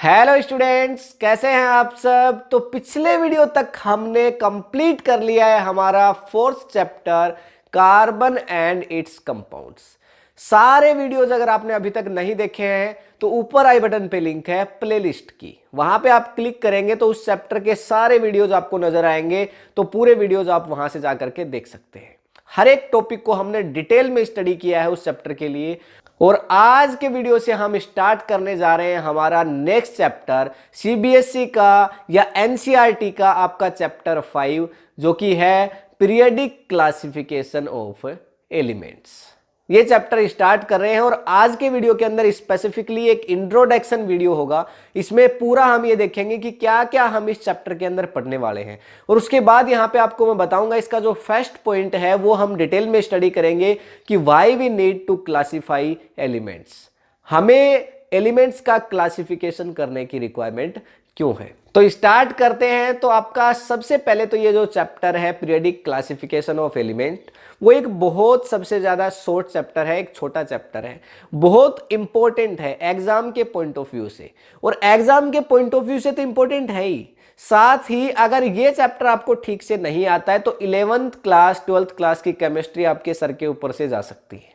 Hello students, कैसे हैं आप सब। तो पिछले वीडियो तक हमने कंप्लीट कर लिया है हमारा fourth chapter carbon and it's compounds. सारे वीडियोज अगर आपने अभी तक नहीं देखे हैं तो ऊपर आई बटन पे लिंक है प्लेलिस्ट की, वहां पे आप क्लिक करेंगे तो उस चैप्टर के सारे वीडियोज आपको नजर आएंगे। तो पूरे वीडियोज आप वहां से जाकर के देख सकते हैं। हर एक टॉपिक को हमने डिटेल में स्टडी किया है उस चैप्टर के लिए। और आज के वीडियो से हम स्टार्ट करने जा रहे हैं हमारा नेक्स्ट चैप्टर, सीबीएसई का या एनसीईआरटी का आपका चैप्टर 5, जो कि है पीरियडिक क्लासिफिकेशन ऑफ एलिमेंट्स। ये चैप्टर स्टार्ट कर रहे हैं और आज के वीडियो के अंदर स्पेसिफिकली एक इंट्रोडक्शन वीडियो होगा। इसमें पूरा हम ये देखेंगे कि क्या क्या हम इस चैप्टर के अंदर पढ़ने वाले हैं। और उसके बाद यहाँ पे आपको मैं बताऊंगा इसका जो फर्स्ट पॉइंट है वो हम डिटेल में स्टडी करेंगे कि why we need to classify elements. हमें एलिमेंट्स का क्लासिफिकेशन करने की रिक्वायरमेंट क्यों है। तो स्टार्ट करते हैं। तो आपका सबसे पहले तो ये जो चैप्टर है पीरियडिक क्लासिफिकेशन ऑफ एलिमेंट, वो एक बहुत सबसे ज्यादा शॉर्ट चैप्टर है, एक छोटा चैप्टर है, बहुत इंपॉर्टेंट है एग्जाम के पॉइंट ऑफ व्यू से। और एग्जाम के पॉइंट ऑफ व्यू से तो इंपॉर्टेंट है ही, साथ ही अगर ये चैप्टर आपको ठीक से नहीं आता है तो 11th क्लास 12th क्लास की केमिस्ट्री आपके सर के ऊपर से जा सकती है।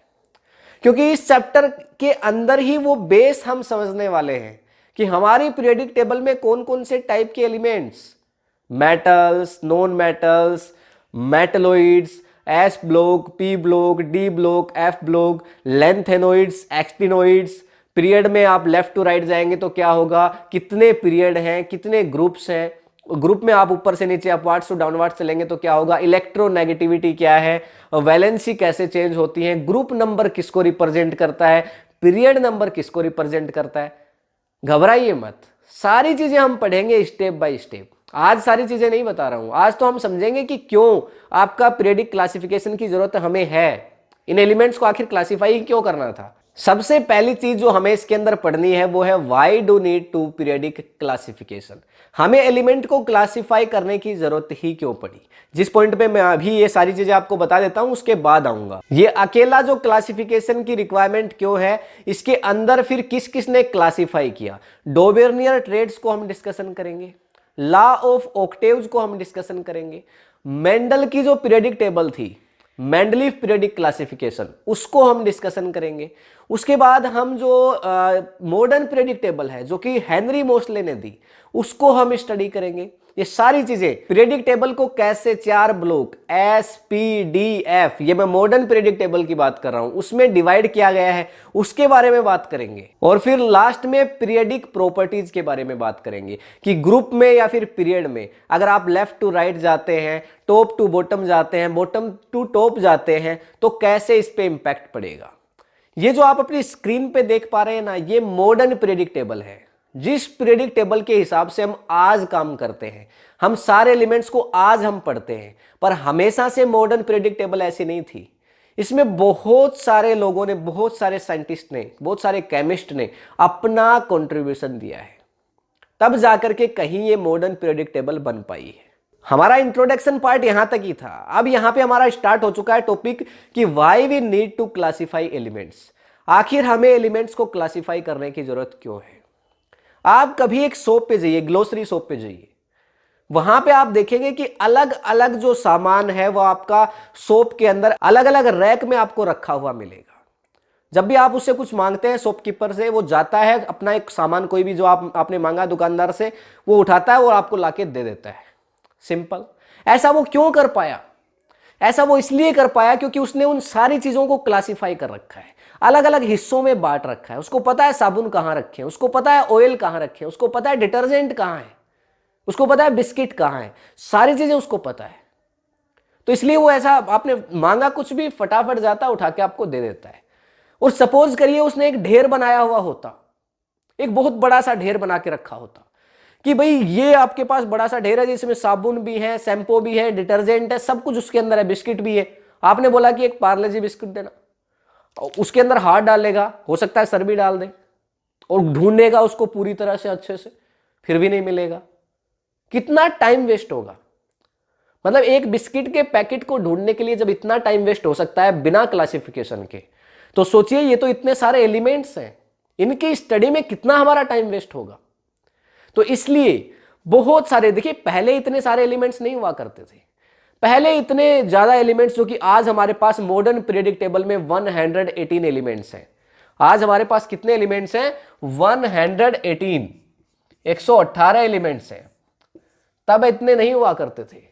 क्योंकि इस चैप्टर के अंदर ही वो बेस हम समझने वाले हैं कि हमारी पीरियडिक टेबल में कौन कौन से टाइप के elements, metals, non metals, metalloids, S block, P block, D block, F block, lanthanoids, actinoids. Period में आप लेफ्ट टू राइट जाएंगे तो क्या होगा, कितने पीरियड हैं, कितने ग्रुप्स हैं। ग्रुप में आप ऊपर से नीचे अपवार्ड्स टू डाउनवर्ड्स चलेंगे तो क्या होगा, इलेक्ट्रोनेगेटिविटी क्या है, वैलेंसी कैसे चेंज होती है, ग्रुप नंबर किसको रिप्रेजेंट करता है, पीरियड नंबर किसको रिप्रेजेंट करता है। घबराइए मत, सारी चीजें हम पढ़ेंगे स्टेप बाय स्टेप। आज सारी चीजें नहीं बता रहा हूं, आज तो हम समझेंगे कि क्यों आपका पीरियडिक क्लासिफिकेशन की जरूरत हमें है, इन एलिमेंट्स को आखिर क्लासिफाई क्यों करना था। सबसे पहली चीज जो हमें इसके अंदर पढ़नी है वो है why do need to periodic classification. हमें एलिमेंट को क्लासिफाई करने की जरूरत ही क्यों पड़ी। जिस पॉइंट पे मैं अभी ये सारी चीजें आपको बता देता हूं उसके बाद आऊंगा। ये अकेला जो क्लासिफिकेशन की रिक्वायरमेंट क्यों है, इसके अंदर फिर किस किस ने क्लासिफाई किया। डोबेर्नियर ट्रेड्स को हम डिस्कशन करेंगे, लॉ ऑफ ऑक्टेव्स को हम डिस्कशन करेंगे, मेंडल की जो पीरियडिक टेबल थी, मेंडलीफ पीरियडिक क्लासिफिकेशन, उसको हम डिस्कशन करेंगे। उसके बाद हम जो मॉडर्न पीरियडिक टेबल है जो कि हेनरी मोस्ले ने दी, उसको हम स्टडी करेंगे। ये सारी चीजें पीरियडिक टेबल को कैसे 4 block S P D F, ये मैं मॉडर्न पीरियडिक टेबल की बात कर रहा हूं, उसमें डिवाइड किया गया है, उसके बारे में बात करेंगे। और फिर लास्ट में पीरियडिक प्रॉपर्टीज के बारे में बात करेंगे कि ग्रुप में या फिर पीरियड में अगर आप लेफ्ट टू राइट जाते हैं, टॉप टू बॉटम जाते हैं, बॉटम टू टॉप जाते हैं तो कैसे इस पे इंपैक्ट पड़ेगा। ये जो आप अपनी स्क्रीन पे देख पा रहे हैं ना, ये मॉडर्न पीरियडिक टेबल है। जिस पीरियडिक टेबल के हिसाब से हम आज काम करते हैं, हम सारे एलिमेंट्स को आज हम पढ़ते हैं, पर हमेशा से मॉडर्न पीरियडिक टेबल ऐसी नहीं थी। इसमें बहुत सारे लोगों ने, बहुत सारे साइंटिस्ट ने, बहुत सारे केमिस्ट ने अपना कंट्रीब्यूशन दिया है, तब जाकर के कहीं ये मॉडर्न पीरियडिक टेबल बन पाई है। हमारा इंट्रोडक्शन पार्ट यहां तक ही था। अब यहां पे हमारा स्टार्ट हो चुका है टॉपिक कि why we need to classify elements. आखिर हमें एलिमेंट्स को क्लासिफाई करने की जरूरत क्यों है। आप कभी एक शॉप पे जाइए, ग्लोसरी शॉप पे जाइए, वहां पे आप देखेंगे कि अलग अलग जो सामान है वो आपका शॉप के अंदर अलग अलग रैक में आपको रखा हुआ मिलेगा। जब भी आप उससे कुछ मांगते हैं शॉपकीपर से, वो जाता है अपना एक सामान, कोई भी जो आपने मांगा दुकानदार से, वो उठाता है और आपको लाके दे देता है। सिंपल। ऐसा वो क्यों कर पाया? ऐसा वो इसलिए कर पाया क्योंकि उसने उन सारी चीजों को क्लासिफाई कर रखा है, अलग अलग हिस्सों में बांट रखा है। उसको पता है साबुन कहां रखे हैं, उसको पता है ऑयल कहां रखे हैं, उसको पता है डिटर्जेंट कहां है, उसको पता है बिस्किट कहां है, सारी चीजें उसको पता है। तो इसलिए वो ऐसा, आपने मांगा कुछ भी, फटाफट जाता उठा के आपको दे देता है। और सपोज करिए उसने एक ढेर बनाया हुआ होता, एक बहुत बड़ा सा ढेर बना के रखा होता कि भाई ये आपके पास बड़ा सा ढेर है जिसमें साबुन भी है, शैम्पू भी है, डिटर्जेंट है, सब कुछ उसके अंदर है, बिस्किट भी है। आपने बोला कि एक पार्ले जी बिस्किट देना, उसके अंदर हाथ डालेगा, हो सकता है सर भी डाल दे, और ढूंढेगा उसको पूरी तरह से अच्छे से, फिर भी नहीं मिलेगा। कितना टाइम वेस्ट होगा। मतलब एक बिस्किट के पैकेट को ढूंढने के लिए जब इतना टाइम वेस्ट हो सकता है बिना क्लासिफिकेशन के, तो सोचिए ये तो इतने सारे एलिमेंट्स हैं, इनकी स्टडी में कितना हमारा टाइम वेस्ट होगा। तो इसलिए बहुत सारे, देखिए पहले इतने सारे एलिमेंट्स नहीं हुआ करते थे, पहले इतने ज्यादा एलिमेंट्स, जो कि आज हमारे पास मॉडर्न पीरियोडिक टेबल में 118 एलिमेंट्स हैं। आज हमारे पास कितने एलिमेंट्स हैं? 118, 118 एलिमेंट्स हैं। तब इतने नहीं हुआ करते थे।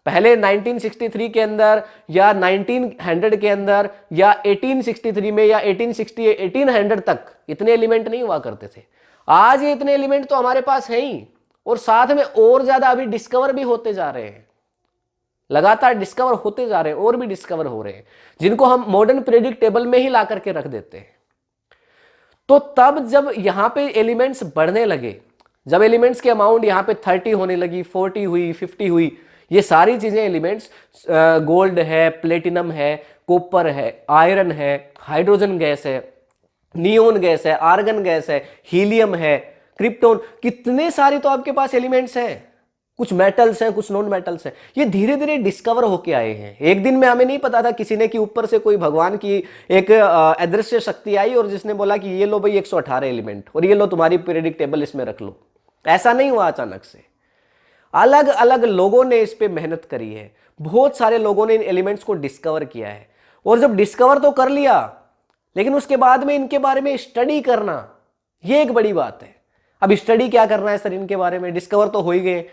पहले 1963 के अंदर या 1900 के अंदर या 1863 में या 1860 1800 तक इतने एलिमेंट नहीं हुआ करते थे। आज ये इतने एलिमेंट तो हमारे पास हैं ही, और साथ में और ज्यादा अभी डिस्कवर भी होते जा रहे हैं, लगातार डिस्कवर होते जा रहे हैं, और भी डिस्कवर हो रहे हैं, जिनको हम मॉडर्न पीरियोडिक टेबल में ही ला करके रख देते हैं। तो तब जब यहां पे एलिमेंट्स बढ़ने लगे, जब एलिमेंट्स की अमाउंट यहां पे 30 होने लगी, 40 हुई, 50 हुई, ये सारी चीजें एलिमेंट्स, गोल्ड है, प्लेटिनम है, कॉपर है, आयरन है, हाइड्रोजन गैस है, नियोन गैस है, आर्गन गैस है, हीलियम है, क्रिप्टोन, कितने सारे तो आपके पास एलिमेंट्स हैं। कुछ मेटल्स हैं, कुछ नॉन मेटल्स हैं। ये धीरे धीरे डिस्कवर होके आए हैं। एक दिन में हमें नहीं पता था, किसी ने कि ऊपर से कोई भगवान की एक अदृश्य शक्ति आई और जिसने बोला कि ये लो भाई 118 एलिमेंट, और ये लो तुम्हारी पीरियोडिक टेबल, इसमें रख लो। ऐसा नहीं हुआ अचानक से। अलग अलग लोगों ने इस पे मेहनत करी है, बहुत सारे लोगों ने इन एलिमेंट्स को डिस्कवर किया है। और जब डिस्कवर तो कर लिया, लेकिन उसके बाद में इनके बारे में स्टडी करना, ये एक बड़ी बात है। अब स्टडी क्या करना है सर इनके बारे में? डिस्कवर तो हो ही गए,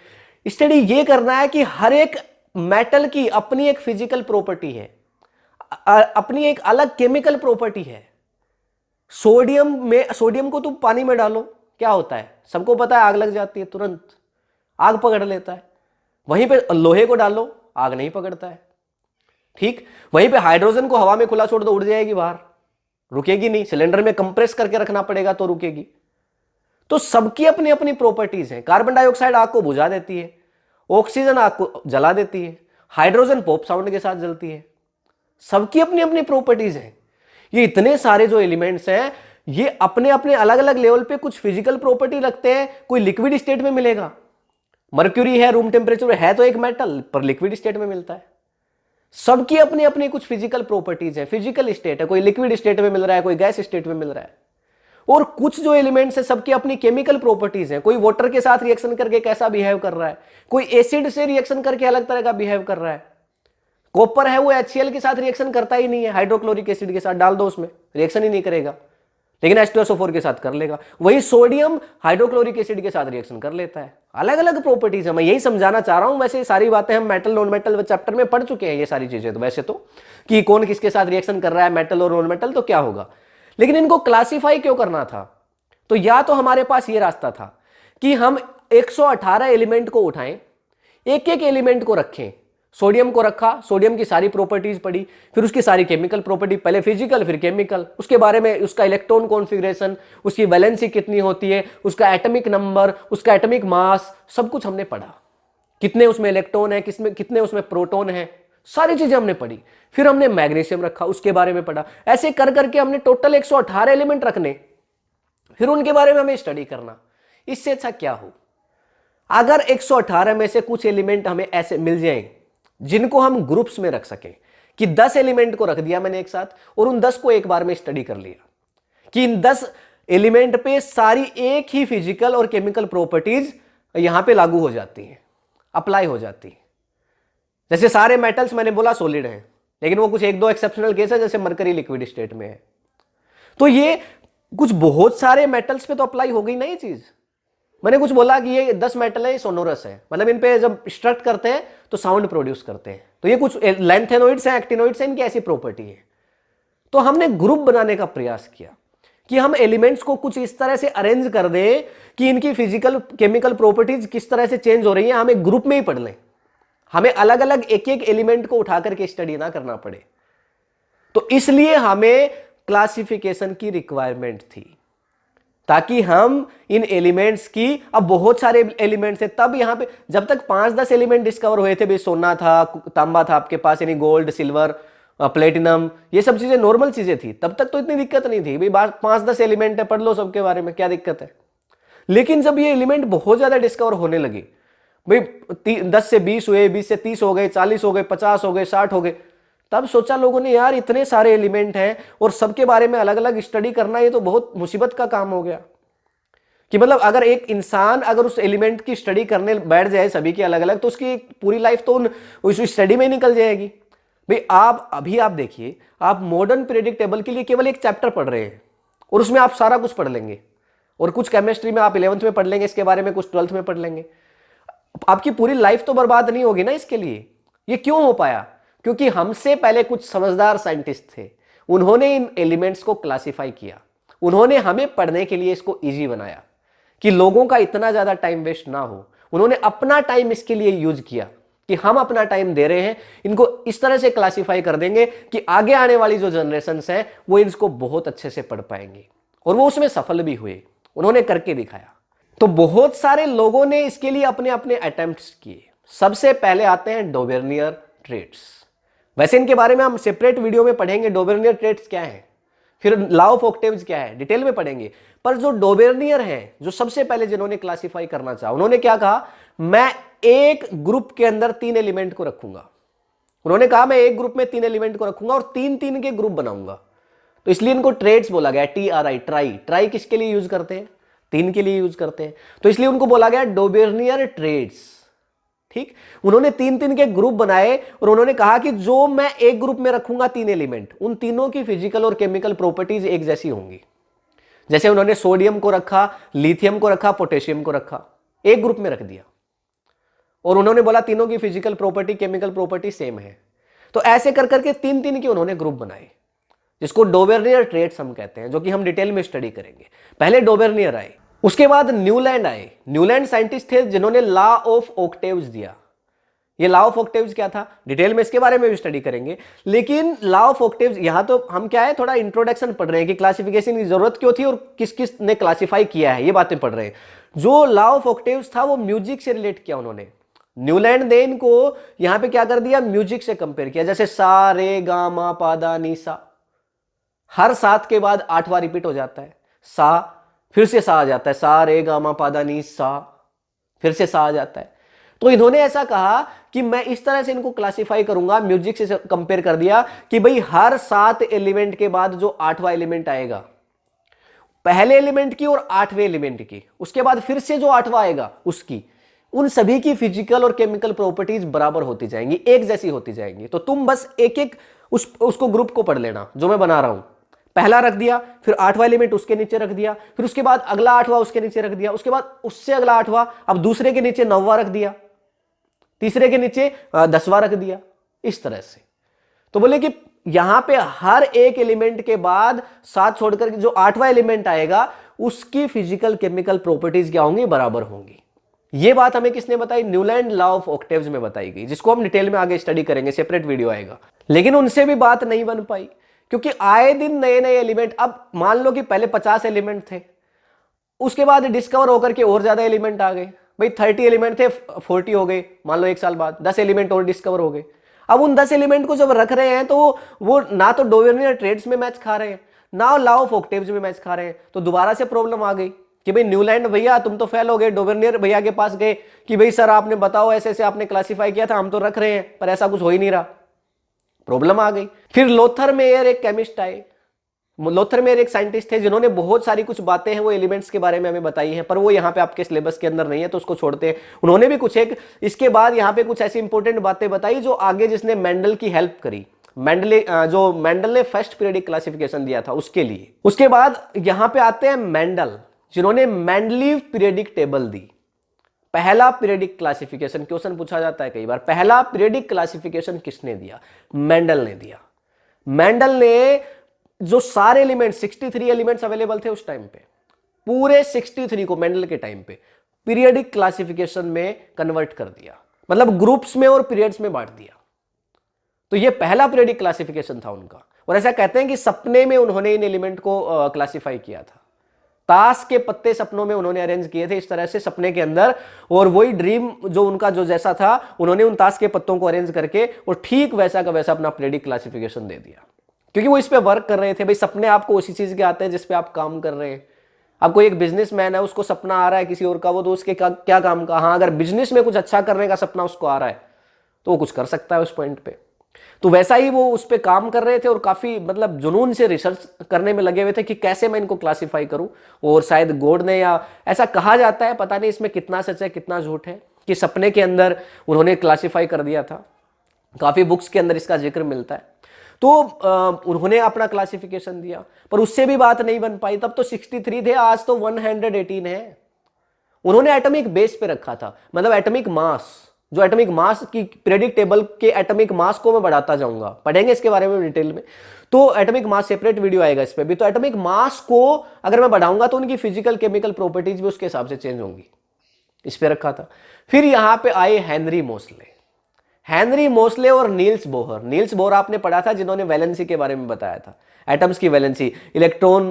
स्टडी ये करना है कि हर एक मेटल की अपनी एक फिजिकल प्रॉपर्टी है, अपनी एक अलग केमिकल प्रॉपर्टी है। सोडियम को तुम पानी में डालो, क्या होता है? सबको पता है, आग लग जाती है, तुरंत आग पकड़ लेता है। वहीं पे लोहे को डालो, आग नहीं पकड़ता है। ठीक, वहीं पे हाइड्रोजन को हवा में खुला छोड़ दो, उड़ जाएगी बाहर, रुकेगी नहीं। सिलेंडर में कंप्रेस करके रखना पड़ेगा तो रुकेगी। तो सबकी अपनी अपनी प्रॉपर्टीज हैं। कार्बन डाइऑक्साइड आग को बुझा देती है, ऑक्सीजन आग को जला देती है, हाइड्रोजन पॉप साउंड के साथ जलती है। सबकी अपनी अपनी प्रॉपर्टीज हैं। ये इतने सारे जो एलिमेंट्स हैं, ये अपने अपने अलग अलग लेवल पे कुछ फिजिकल प्रॉपर्टी रखते हैं। कोई लिक्विड स्टेट में मिलेगा, मर्क्यूरी है, रूम टेम्परेचर है तो एक मेटल, पर लिक्विड स्टेट में मिलता है। सबकी अपनी अपनी कुछ फिजिकल प्रॉपर्टीज है, फिजिकल स्टेट है, कोई लिक्विड स्टेट में मिल रहा है, कोई गैस स्टेट में मिल रहा है। और कुछ जो एलिमेंट्स है, सबकी अपनी केमिकल प्रॉपर्टीज है। कोई वाटर के साथ रिएक्शन करके कैसा बिहेव कर रहा है, कोई एसिड से रिएक्शन करके अलग तरह का बिहेव कर रहा है। कॉपर है, वो HCl के साथ रिएक्शन करता ही नहीं है, हाइड्रोक्लोरिक एसिड के साथ डाल दो उसमें, रिएक्शन ही नहीं करेगा, लेकिन H2SO4 के साथ कर लेगा। वही सोडियम हाइड्रोक्लोरिक एसिड के साथ रिएक्शन कर लेता है। अलग अलग प्रॉपर्टीज है, मैं यही समझाना चाह रहा हूं। वैसे सारी बातें हम मेटल नॉन मेटल चैप्टर में पढ़ चुके हैं, ये सारी चीजें तो वैसे तो, कि कौन किसके साथ रिएक्शन कर रहा है, मेटल और नॉन मेटल, तो क्या होगा। लेकिन इनको क्लासिफाई क्यों करना था? तो या तो हमारे पास ये रास्ता था कि हम 118 एलिमेंट को उठाएं, एक एक एलिमेंट को रखें। सोडियम को रखा, सोडियम की सारी प्रॉपर्टीज पढ़ी, फिर उसकी सारी केमिकल प्रॉपर्टी, पहले फिजिकल फिर केमिकल, उसके बारे में उसका इलेक्ट्रॉन कॉन्फ़िगरेशन, उसकी वैलेंसी कितनी होती है, उसका एटॉमिक नंबर, उसका एटॉमिक मास, सब कुछ हमने पढ़ा। कितने उसमें इलेक्ट्रॉन है, कितने उसमें प्रोटॉन है, सारी चीजें हमने पढ़ी। फिर हमने मैग्नीशियम रखा, उसके बारे में पढ़ा। ऐसे कर करके हमने टोटल 118 एलिमेंट रखने, फिर उनके बारे में हमें स्टडी करना। इससे अच्छा क्या हो? अगर 118 में से कुछ एलिमेंट हमें ऐसे मिल जाएं जिनको हम ग्रुप्स में रख सकें, कि 10 एलिमेंट को रख दिया मैंने एक साथ और उन 10 को एक बार में स्टडी कर लिया, कि इन 10 एलिमेंट पे सारी एक ही फिजिकल और केमिकल प्रॉपर्टीज यहां पे लागू हो जाती हैं, अप्लाई हो जाती है। जैसे सारे मेटल्स मैंने बोला सॉलिड हैं, लेकिन वो कुछ एक दो एक्सेप्शनल केस है, जैसे मरकरी लिक्विड स्टेट में है। तो ये कुछ बहुत सारे मेटल्स पे तो अप्लाई हो गई ना ये चीज। मैंने कुछ बोला कि ये 10 मेटल है, ये सोनोरस है, मतलब इन पे जब स्ट्रक्ट करते हैं तो साउंड प्रोड्यूस करते हैं। तो ये कुछ लैंथेनोइड्स हैं, एक्टिनोइड्स हैं, इनकी ऐसी प्रॉपर्टी है। तो हमने ग्रुप बनाने का प्रयास किया कि हम एलिमेंट्स को कुछ इस तरह से अरेंज कर दें कि इनकी फिजिकल केमिकल प्रॉपर्टीज किस तरह से चेंज हो रही है, हमें ग्रुप में ही पढ़ लें, हमें अलग अलग एक एक एलिमेंट को उठा करके स्टडी ना करना पड़े। तो इसलिए हमें क्लासिफिकेशन की रिक्वायरमेंट थी, ताकि हम इन एलिमेंट्स की, अब बहुत सारे एलिमेंट्स हैं, तब यहां पे जब तक 5-10 एलिमेंट डिस्कवर हुए थे, भाई सोना था, तांबा था आपके पास, यानी गोल्ड, सिल्वर, प्लेटिनम, ये सब चीजें नॉर्मल चीजें थी, तब तक तो इतनी दिक्कत नहीं थी। भाई 5-10 एलिमेंट है, पढ़ लो सबके बारे में, क्या दिक्कत है। लेकिन जब ये एलिमेंट बहुत ज्यादा डिस्कवर होने लगे, भाई 10 से 20 हुए, 20 से 30 हो गए, 40 हो गए, 50 हो गए, 60 हो गए, तब सोचा लोगों ने, यार इतने सारे एलिमेंट हैं और सबके बारे में अलग अलग स्टडी करना, ये तो बहुत मुसीबत का काम हो गया। कि मतलब अगर एक इंसान अगर उस एलिमेंट की स्टडी करने बैठ जाए सभी की अलग अलग, तो उसकी पूरी लाइफ तो उस स्टडी में निकल जाएगी। भाई आप देखिए, आप मॉडर्न पीरियोडिक टेबल के लिए केवल एक चैप्टर पढ़ रहे हैं और उसमें आप सारा कुछ पढ़ लेंगे, और कुछ केमिस्ट्री में आप 11th में पढ़ लेंगे इसके बारे में, कुछ 12th में पढ़ लेंगे। आपकी पूरी लाइफ तो बर्बाद नहीं होगी ना इसके लिए। ये क्यों हो पाया? क्योंकि हमसे पहले कुछ समझदार साइंटिस्ट थे, उन्होंने इन एलिमेंट्स को क्लासिफाई किया, उन्होंने हमें पढ़ने के लिए इसको इजी बनाया कि लोगों का इतना ज्यादा टाइम वेस्ट ना हो। उन्होंने अपना टाइम इसके लिए यूज किया कि हम अपना टाइम दे रहे हैं, इनको इस तरह से क्लासिफाई कर देंगे कि आगे आने वाली जो जनरेशंस हैं वो इसको बहुत अच्छे से पढ़ पाएंगे, और वो उसमें सफल भी हुए, उन्होंने करके दिखाया। तो बहुत सारे लोगों ने इसके लिए अपने अपने अटेम्प्ट्स किए। सबसे पहले आते हैं डोबेर्नियर ट्रेट्स। वैसे इनके बारे में हम सेपरेट वीडियो में पढ़ेंगे, डोबेर्नियर ट्रेट्स क्या है, फिर लॉ ऑफ ऑक्टेव्स क्या है, डिटेल में पढ़ेंगे। पर जो डोबेर्नियर हैं, जो सबसे पहले जिन्होंने क्लासिफाई करना चाहा, उन्होंने क्या कहा, मैं एक ग्रुप के अंदर 3 एलिमेंट को रखूंगा। उन्होंने कहा मैं एक ग्रुप में 3 एलिमेंट को रखूंगा और 3-3 के ग्रुप बनाऊंगा। तो इसलिए इनको ट्रेड्स बोला गया, TRI, ट्राई। ट्राई किसके लिए यूज करते हैं? 3 के लिए यूज करते हैं, तो इसलिए उनको बोला गया डोबेर्नियर ट्रेड्स। ठीक, उन्होंने 3-3 के ग्रुप बनाए और उन्होंने कहा कि जो मैं एक ग्रुप में रखूंगा 3 एलिमेंट, उन तीनों की फिजिकल और केमिकल प्रॉपर्टीज एक जैसी होंगी। जैसे उन्होंने सोडियम को रखा, लिथियम को रखा, पोटेशियम को रखा, एक ग्रुप में रख दिया, और उन्होंने बोला तीनों की physical property, chemical property same है। तो ऐसे कर करके 3-3 के उन्होंने ग्रुप बनाए, जिसको डोबेर्नियर ट्रेड्स हम कहते हैं, जो कि हम डिटेल में स्टडी करेंगे। पहले डोबेर्नियर आए, उसके बाद न्यूलैंड आए। न्यूलैंड साइंटिस्ट थे जिन्होंने लॉ ऑफ ऑक्टेव्स दिया। ये लॉ ऑफ ऑक्टेव्स क्या था, डिटेल में इसके बारे में भी स्टडी करेंगे। लेकिन लॉ ऑफ ऑक्टेव्स, यहां तो हम क्या है, थोड़ा इंट्रोडक्शन पढ़ रहे हैं कि क्लासिफिकेशन की जरूरत क्यों थी और किस किस ने क्लासिफाई किया है, ये बातें पढ़ रहे हैं। जो लॉ ऑफ ऑक्टेव्स था वो म्यूजिक से रिलेट किया उन्होंने। न्यूलैंड ने इनको यहां पे क्या कर दिया, म्यूजिक से कंपेयर किया। जैसे सा रे गा मा पा दा नी सा, हर 7 के बाद 8वां रिपीट हो जाता है। सा, फिर से सा आ जाता है, सा रे गा मा पा दा नी सा, फिर से सा आ जाता है। तो इन्होंने ऐसा कहा कि मैं इस तरह से इनको क्लासिफाई करूंगा, म्यूजिक से कंपेयर कर दिया कि भाई हर 7 एलिमेंट के बाद जो 8वां एलिमेंट आएगा, पहले एलिमेंट की और 8वें एलिमेंट की, उसके बाद फिर से जो 8वां आएगा उसकी, उन सभी की फिजिकल और केमिकल प्रॉपर्टीज बराबर होती जाएंगी, एक जैसी होती जाएंगी। तो तुम बस एक एक उसको ग्रुप को पढ़ लेना जो मैं बना रहा हूं। पहला रख दिया, फिर 8वां एलिमेंट उसके नीचे रख दिया, फिर उसके बाद अगला 8वां उसके नीचे रख दिया, उसके बाद उससे अगला 8वां, अब दूसरे के नीचे 9वां रख दिया, तीसरे के नीचे 10वां रख दिया, इस तरह से। तो बोले कि यहां पे हर एक एलिमेंट के बाद 7 छोड़कर जो 8वां एलिमेंट आएगा उसकी फिजिकल केमिकल प्रॉपर्टीज क्या होंगी, बराबर होंगी। ये बात हमें किसने बताई, न्यूलैंड लॉ ऑफ ऑक्टेव्स में बताई गई, जिसको हम डिटेल में आगे स्टडी करेंगे, सेपरेट वीडियो आएगा। लेकिन उनसे भी बात नहीं बन पाई, क्योंकि आए दिन नए नए एलिमेंट। अब मान लो कि पहले 50 एलिमेंट थे, उसके बाद डिस्कवर होकर के और ज्यादा एलिमेंट आ गए। भाई 30 एलिमेंट थे, 40 हो गए, मान लो 1 साल बाद 10 एलिमेंट और डिस्कवर हो गए। अब उन 10 एलिमेंट को जब रख रहे हैं तो वो ना तो डोबेर्नियर ट्रेड्स में मैच खा रहे हैं, ना लॉ ऑफ ऑक्टेव्स में मैच खा रहे हैं। तो दोबारा से प्रॉब्लम आ गई कि भाई न्यूलैंड भैया तुम तो फेल हो गए, डोबेर्नियर भैया के पास गए कि भाई सर आपने बताओ ऐसे ऐसे आपने क्लासिफाई किया था, हम तो रख रहे हैं पर ऐसा कुछ हो ही नहीं रहा। प्रॉब्लम आ गई। फिर लोथर मेयर एक केमिस्ट आए, लोथर मेयर एक साइंटिस्ट थे जिन्होंने बहुत सारी कुछ बातें हैं वो एलिमेंट्स के बारे में हमें बताई हैं, पर वो यहाँ पे आपके सिलेबस के अंदर नहीं है तो उसको छोड़ते हैं। उन्होंने भी कुछ एक इसके बाद यहाँ पे कुछ ऐसी इंपॉर्टेंट बातें बताई जो आगे जिसने मेंडल की हेल्प करी, मेंडल ने फर्स्ट पीरियडिक क्लासिफिकेशन दिया था उसके लिए। उसके बाद यहाँ पे आते हैं मेंडल, जिन्होंने मेंडलीव पीरियडिक टेबल दी। पहला पीरियडिक क्लासिफिकेशन, क्वेश्चन पूछा जाता है कई बार, पहला पीरियडिक क्लासिफिकेशन किसने दिया, मेंडल ने दिया। मेंडल ने जो सारे एलिमेंट 63 एलिमेंट्स अवेलेबल थे उस टाइम पे, पूरे 63 को मेंडल के टाइम पे पीरियडिक क्लासिफिकेशन में कन्वर्ट कर दिया, मतलब ग्रुप्स में और पीरियड्स में बांट दिया। तो ये पहला पीरियडिक क्लासिफिकेशन था उनका। और ऐसा कहते हैं कि सपने में उन्होंने इन एलिमेंट को क्लासिफाई किया था, ताश के पत्ते सपनों में उन्होंने अरेंज किए थे इस तरह से सपने के अंदर, और वही ड्रीम जो उनका जो जैसा था उन्होंने उन ताश के पत्तों को अरेंज करके और ठीक वैसा का वैसा अपना पीरियडिक क्लासिफिकेशन दे दिया, क्योंकि वो इस पे वर्क कर रहे थे। भाई सपने आपको उसी चीज के आते हैं जिस पे आप काम कर रहे हैं। आपको एक बिजनेसमैन है, उसको सपना आ रहा है किसी और का, वो तो उसके क्या काम का, हाँ अगर बिजनेस में कुछ अच्छा करने का सपना उसको आ रहा है तो वो कुछ कर सकता है उस पॉइंट पे। तो वैसा ही वो उस पर काम कर रहे थे और काफी मतलब जुनून से रिसर्च करने में लगे हुए थे कि कैसे मैं इनको क्लासिफाई करूं। और शायद गॉड ने, या ऐसा कहा जाता है, पता नहीं इसमें कितना सच है कितना झूठ है, कि सपने के अंदर उन्होंने क्लासिफाई कर दिया था। काफी बुक्स के अंदर इसका जिक्र मिलता है। तो उन्होंने अपना क्लासिफिकेशन दिया, पर उससे भी बात नहीं बन पाई। तब तो 63 थे, आज तो 118 है। उन्होंने एटॉमिक बेस पे रखा था, मतलब एटॉमिक मास, जो एटॉमिक मास की पीरियडिक टेबल के एटॉमिक मास को मैं बढ़ाता जाऊंगा, पढ़ेंगे इसके बारे में डिटेल में। तो एटॉमिक मास सेपरेट वीडियो आएगा इस पे भी। तो एटॉमिक मास को अगर मैं बढ़ाऊंगा तो उनकी फिजिकल केमिकल प्रॉपर्टीज भी उसके हिसाब से चेंज होंगी, इस पे रखा था। फिर यहां पे आए हेनरी मोसले। हेनरी मोसले और नील्स बोहर। नील्स बोहर आपने पढ़ा था, जिन्होंने वैलेंसी के बारे में बताया था, एटम्स की वैलेंसी, इलेक्ट्रॉन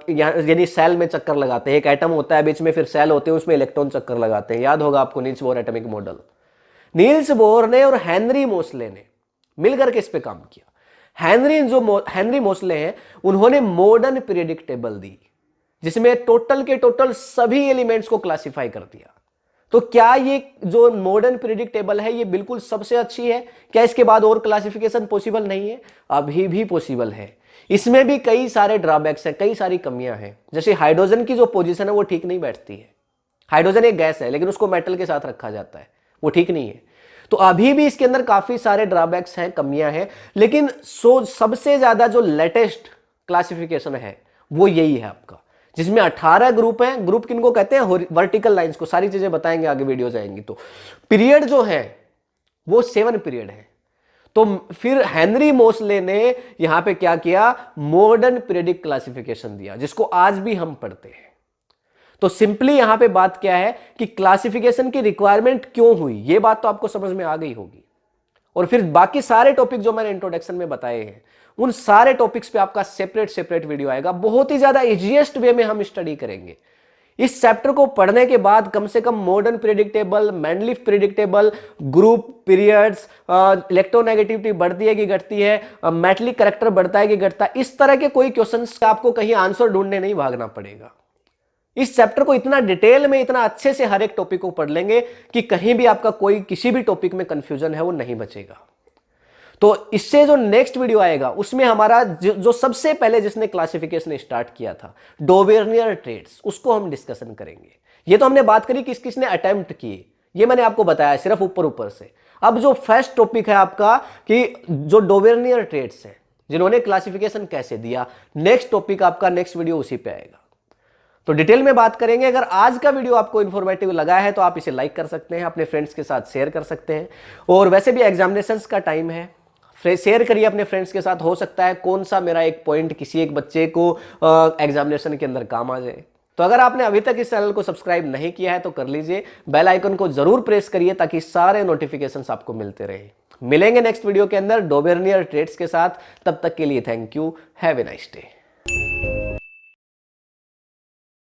यानी सेल में चक्कर लगाते हैं। एक एटम होता है, बीच में फिर सेल होते हैं, उसमें इलेक्ट्रॉन चक्कर लगाते हैं। याद होगा आपको Niels Bohr atomic model. Niels Bohr ने और हेनरी मोसले ने मिलकर के इस पे काम किया। हेनरी मोसले हैं, उन्होंने मॉडर्न पीरियडिक टेबल दी, जिसमें टोटल के टोटल सभी एलिमेंट्स को क्लासिफाई कर दिया। तो क्या ये जो मॉडर्न पीरियडिक टेबल है ये बिल्कुल सबसे अच्छी है? क्या इसके बाद और क्लासिफिकेशन पॉसिबल नहीं है? अभी भी पॉसिबल है। इसमें भी कई सारे ड्रॉबैक्स हैं, कई सारी कमियां हैं। जैसे हाइड्रोजन की जो पोजीशन है वो ठीक नहीं बैठती है। हाइड्रोजन एक गैस है, लेकिन उसको मेटल के साथ रखा जाता है, वो ठीक नहीं है। तो अभी भी इसके अंदर काफी सारे ड्रॉबैक्स हैं, कमियां हैं। लेकिन सबसे ज्यादा जो लेटेस्ट क्लासिफिकेशन है वो यही है आपका, जिसमें 18 ग्रुप हैं। ग्रुप किनको कहते हैं? वर्टिकल लाइंस को। सारी चीजें बताएंगे, आगे वीडियो जाएंगी। तो पीरियड जो है वो 7 पीरियड है। तो फिर हेनरी मोसले ने यहां पे क्या किया? मॉडर्न पीरियडिक क्लासिफिकेशन दिया, जिसको आज भी हम पढ़ते हैं। तो सिंपली यहां पे बात क्या है कि क्लासिफिकेशन की रिक्वायरमेंट क्यों हुई, ये बात तो आपको समझ में आ गई होगी। और फिर बाकी सारे टॉपिक जो मैंने इंट्रोडक्शन में बताए हैं, उन सारे टॉपिक्स पे आपका सेपरेट वीडियो आएगा। बहुत ही ज्यादा इजीएस्ट वे में हम स्टडी करेंगे। इस चैप्टर को पढ़ने के बाद कम से कम modern periodic table, Mendeleev periodic table, group, periods, electronegativity बढ़ती है कि घटती है, मेटलिक करैक्टर बढ़ता है कि घटता है, इस तरह के कोई क्वेश्चंस का आपको कहीं आंसर ढूंढने नहीं भागना पड़ेगा। इस चैप्टर को इतना डिटेल में, इतना अच्छे से हर एक टॉपिक को पढ़ लेंगे कि कहीं भी आपका कोई किसी भी टॉपिक में कंफ्यूजन है वो नहीं बचेगा। तो इससे जो नेक्स्ट वीडियो आएगा उसमें हमारा जो सबसे पहले जिसने क्लासिफिकेशन स्टार्ट किया था, डोवेर्नियर ट्रेड्स, उसको हम डिस्कशन करेंगे। ये तो हमने बात करी किस किसने अटेम्प्ट किए, ये मैंने आपको बताया सिर्फ ऊपर ऊपर से। अब जो फर्स्ट टॉपिक है आपका कि जो डोवेर्नियर ट्रेड्स है, जिन्होंने क्लासिफिकेशन कैसे दिया, नेक्स्ट टॉपिक आपका नेक्स्ट वीडियो उसी पे आएगा। तो डिटेल में बात करेंगे। अगर आज का वीडियो आपको इन्फॉर्मेटिव लगा है तो आप इसे लाइक कर सकते हैं, अपने फ्रेंड्स के साथ शेयर कर सकते हैं। और वैसे भी एग्जामिनेशंस का टाइम है, शेयर करिए अपने फ्रेंड्स के साथ। हो सकता है कौन सा मेरा एक पॉइंट किसी एक बच्चे को एग्जामिनेशन के अंदर काम आ जाए। तो अगर आपने अभी तक इस चैनल को सब्सक्राइब नहीं किया है तो कर लीजिए, बेल आइकन को जरूर प्रेस करिए ताकि सारे नोटिफिकेशंस आपको मिलते रहे। मिलेंगे नेक्स्ट वीडियो के अंदर डोवेर्नियर ट्रेड्स के साथ। तब तक के लिए thank you, have a nice day.